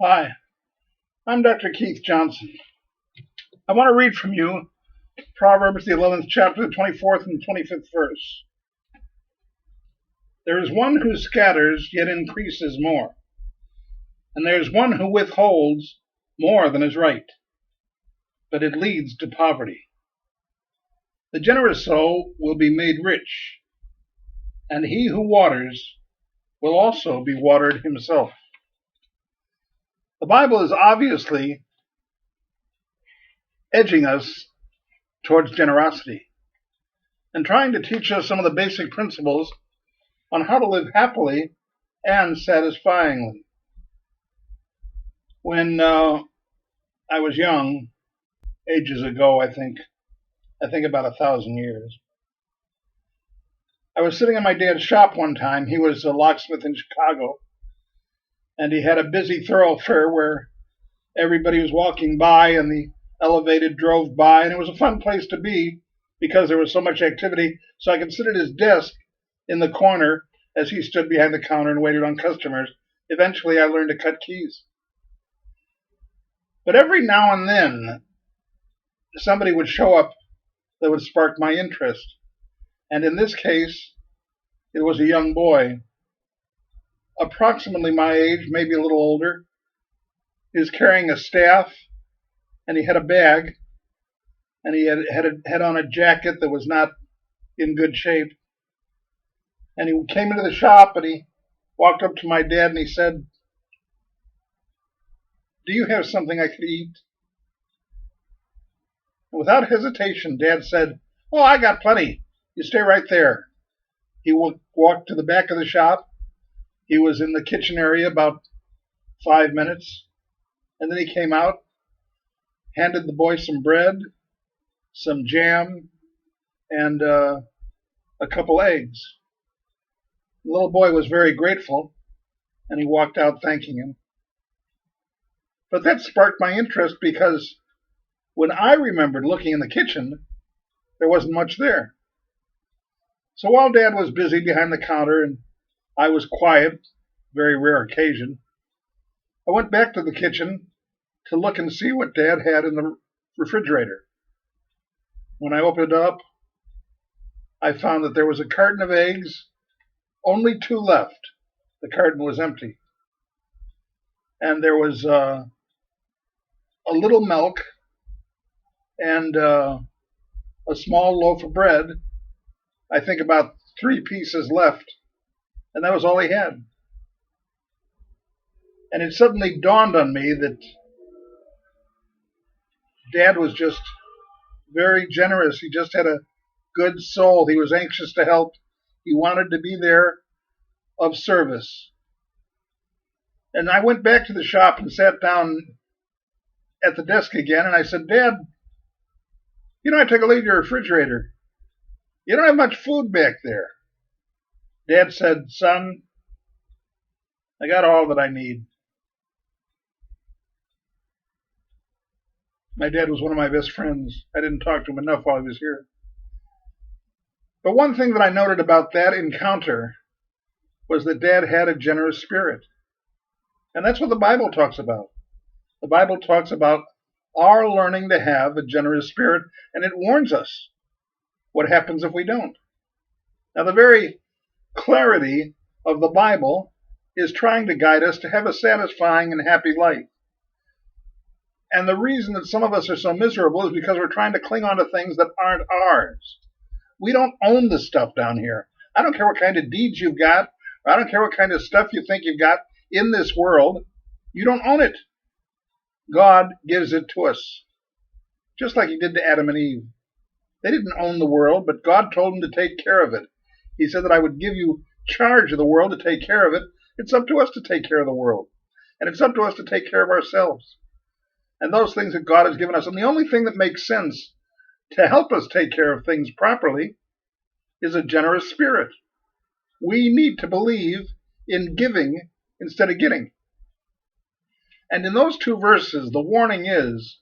Hi, I'm Dr. Keith Johnson. I want to read from you Proverbs, the 11th chapter, the 24th and 25th verse. There is one who scatters, yet increases more, and there is one who withholds more than is right, but it leads to poverty. The generous soul will be made rich, and he who waters will also be watered himself. The Bible is obviously edging us towards generosity and trying to teach us some of the basic principles on how to live happily and satisfyingly. When I was young, ages ago, I think about 1,000 years, I was sitting in my dad's shop one time. He was a locksmith in Chicago, and he had a busy thoroughfare where everybody was walking by and the elevated drove by, and it was a fun place to be because there was so much activity. So I could sit at his desk in the corner as he stood behind the counter and waited on customers. Eventually, I learned to cut keys. But every now and then, somebody would show up that would spark my interest. And in this case, it was a young boy, approximately my age, maybe a little older. He was carrying a staff, and he had a bag, and he had on a jacket that was not in good shape. And he came into the shop, and he walked up to my dad, and he said, "Do you have something I could eat?" And without hesitation, Dad said, "Oh, I got plenty. You stay right there." He walked to the back of the shop. He was in the kitchen area about 5 minutes, and then he came out, handed the boy some bread, some jam, and a couple eggs. The little boy was very grateful, and he walked out thanking him. But that sparked my interest because when I remembered looking in the kitchen, there wasn't much there. So while Dad was busy behind the counter and I was quiet, very rare occasion, I went back to the kitchen to look and see what Dad had in the refrigerator. When I opened it up, I found that there was a carton of eggs, only 2 left. The carton was empty. And there was a little milk and a small loaf of bread, I think about 3 pieces left, and that was all he had. And it suddenly dawned on me that Dad was just very generous. He just had a good soul. He was anxious to help. He wanted to be there of service. And I went back to the shop and sat down at the desk again, and I said, "Dad, I took a look at your refrigerator. You don't have much food back there." Dad said, "Son, I got all that I need." My dad was one of my best friends. I didn't talk to him enough while he was here. But one thing that I noted about that encounter was that Dad had a generous spirit. And that's what the Bible talks about. The Bible talks about our learning to have a generous spirit, and it warns us what happens if we don't. Now, the very clarity of the Bible is trying to guide us to have a satisfying and happy life. And the reason that some of us are so miserable is because we're trying to cling on to things that aren't ours. We don't own the stuff down here. I don't care what kind of deeds you've got, or I don't care what kind of stuff you think you've got in this world. You don't own it. God gives it to us, just like he did to Adam and Eve. They didn't own the world, but God told them to take care of it. He said that I would give you charge of the world to take care of it. It's up to us to take care of the world. And it's up to us to take care of ourselves. And those things that God has given us. And the only thing that makes sense to help us take care of things properly is a generous spirit. We need to believe in giving instead of getting. And in those 2 verses, the warning is